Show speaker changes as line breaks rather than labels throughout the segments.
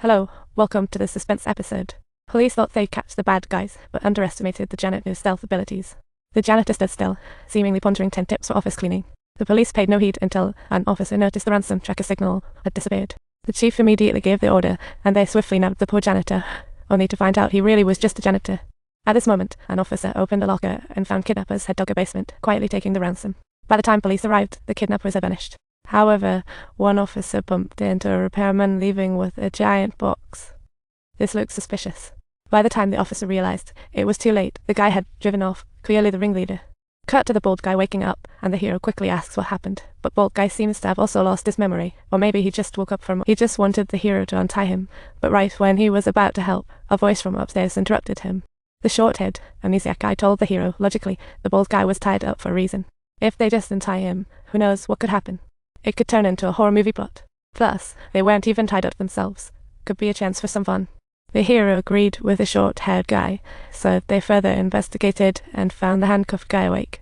Hello, welcome to the suspense episode. Police thought they'd catch the bad guys, but underestimated the janitor's stealth abilities. The janitor stood still, seemingly pondering 10 tips for office cleaning. The police paid no heed until an officer noticed the ransom tracker signal had disappeared. The chief immediately gave the order, and they swiftly nabbed the poor janitor, only to find out he really was just a janitor. At this moment, an officer opened a locker and found kidnappers had dug a basement, quietly taking the ransom. By the time police arrived, the kidnappers had vanished. However, one officer bumped into a repairman leaving with a giant box. This looked suspicious. By the time the officer realized, it was too late. The guy had driven off, clearly the ringleader. Cut to the bald guy waking up, and the hero quickly asks what happened. But bald guy seems to have also lost his memory, or maybe he just woke up from it. He just wanted the hero to untie him, but right when he was about to help, a voice from upstairs interrupted him. The short-haired, amnesiac guy told the hero, logically, the bald guy was tied up for a reason. If they just untie him, who knows what could happen? It could turn into a horror movie plot. Plus, they weren't even tied up themselves. Could be a chance for some fun. The hero agreed with the short-haired guy, so they further investigated and found the handcuffed guy awake.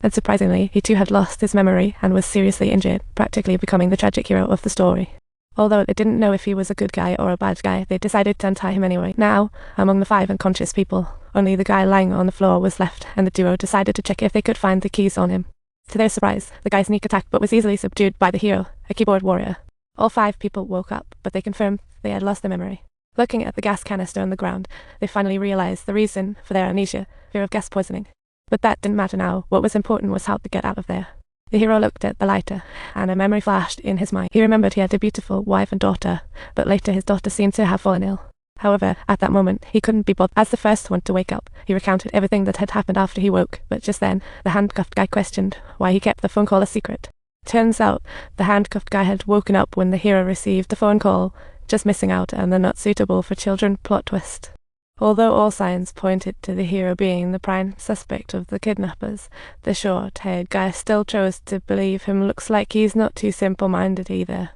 Unsurprisingly, he too had lost his memory and was seriously injured, practically becoming the tragic hero of the story. Although they didn't know if he was a good guy or a bad guy, they decided to untie him anyway. Now, among the 5 unconscious people, only the guy lying on the floor was left, and the duo decided to check if they could find the keys on him. To their surprise, the guy sneak attacked but was easily subdued by the hero, a keyboard warrior. All 5 people woke up, but they confirmed they had lost their memory. Looking at the gas canister on the ground, they finally realized the reason for their amnesia, fear of gas poisoning. But that didn't matter now. What was important was how to get out of there. The hero looked at the lighter, and a memory flashed in his mind. He remembered he had a beautiful wife and daughter, but later his daughter seemed to have fallen ill. However, at that moment, he couldn't be bothered. As the first one to wake up, he recounted everything that had happened after he woke, but just then, the handcuffed guy questioned why he kept the phone call a secret. Turns out, the handcuffed guy had woken up when the hero received the phone call, just missing out on the not suitable for children plot twist. Although all signs pointed to the hero being the prime suspect of the kidnappers, the short-haired guy still chose to believe him. Looks like he's not too simple-minded either.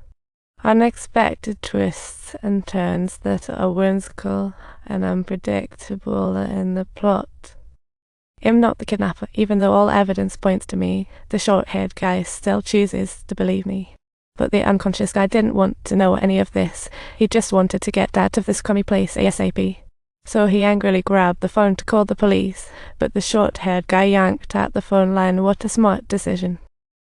Unexpected twists and turns that are whimsical and unpredictable in the plot. I'm not the kidnapper, even though all evidence points to me. The short-haired guy still chooses to believe me. But the unconscious guy didn't want to know any of this. He just wanted to get out of this crummy place ASAP. So he angrily grabbed the phone to call the police, but the short-haired guy yanked at the phone line. What a smart decision.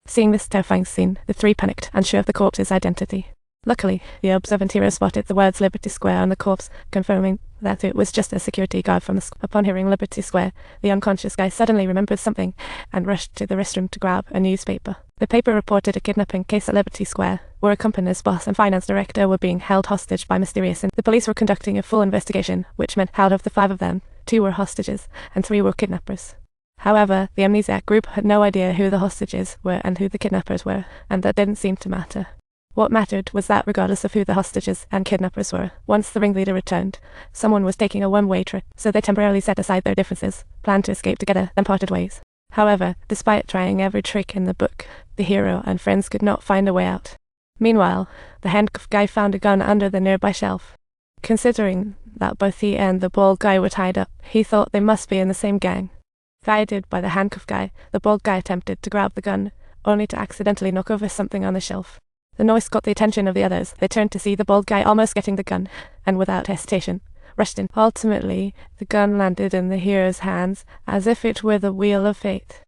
Seeing this terrifying scene, the 3 panicked, unsure of the corpse's identity. Luckily, the observant hero spotted the words Liberty Square on the corpse, confirming that it was just a security guard from the square. Upon hearing Liberty Square, the unconscious guy suddenly remembered something and rushed to the restroom to grab a newspaper. The paper reported a kidnapping case at Liberty Square, where a company's boss and finance director were being held hostage by mysterious. The police were conducting a full investigation, which meant out of the 5 of them, 2 were hostages and 3 were kidnappers. However, the amnesiac group had no idea who the hostages were and who the kidnappers were, and that didn't seem to matter. What mattered was that regardless of who the hostages and kidnappers were, once the ringleader returned, someone was taking a one-way trip, so they temporarily set aside their differences, planned to escape together, then parted ways. However, despite trying every trick in the book, the hero and friends could not find a way out. Meanwhile, the handcuffed guy found a gun under the nearby shelf. Considering that both he and the bald guy were tied up, he thought they must be in the same gang. Guided by the handcuffed guy, the bald guy attempted to grab the gun, only to accidentally knock over something on the shelf. The noise got the attention of the others. They turned to see the bald guy almost getting the gun, and without hesitation, rushed in. Ultimately, the gun landed in the hero's hands, as if it were the wheel of fate.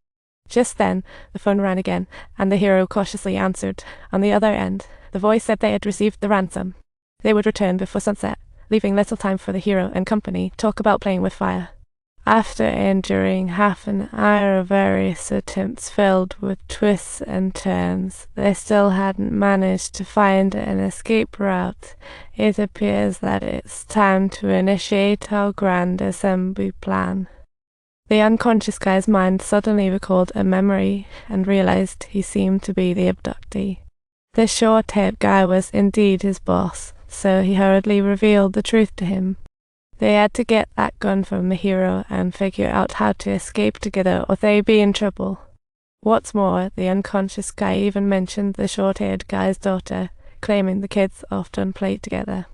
Just then, the phone rang again, and the hero cautiously answered. On the other end, the voice said they had received the ransom. They would return before sunset, leaving little time for the hero and company to talk about playing with fire. After enduring half an hour of various attempts filled with twists and turns, they still hadn't managed to find an escape route. It appears that it's time to initiate our grand assembly plan. The unconscious guy's mind suddenly recalled a memory and realized he seemed to be the abductee. The short-haired guy was indeed his boss, so he hurriedly revealed the truth to him. They had to get that gun from the hero and figure out how to escape together or they'd be in trouble. What's more, the unconscious guy even mentioned the short-haired guy's daughter, claiming the kids often played together.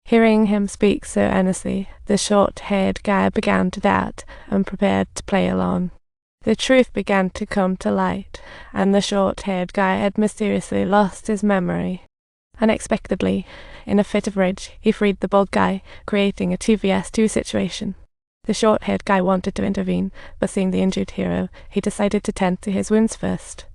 Hearing him speak so earnestly, the short-haired guy began to doubt and prepared to play along. The truth began to come to light, and the short-haired guy had mysteriously lost his memory. Unexpectedly, in a fit of rage, he freed the bald guy, creating a 2vs2 situation. The short-haired guy wanted to intervene, but seeing the injured hero, he decided to tend to his wounds first.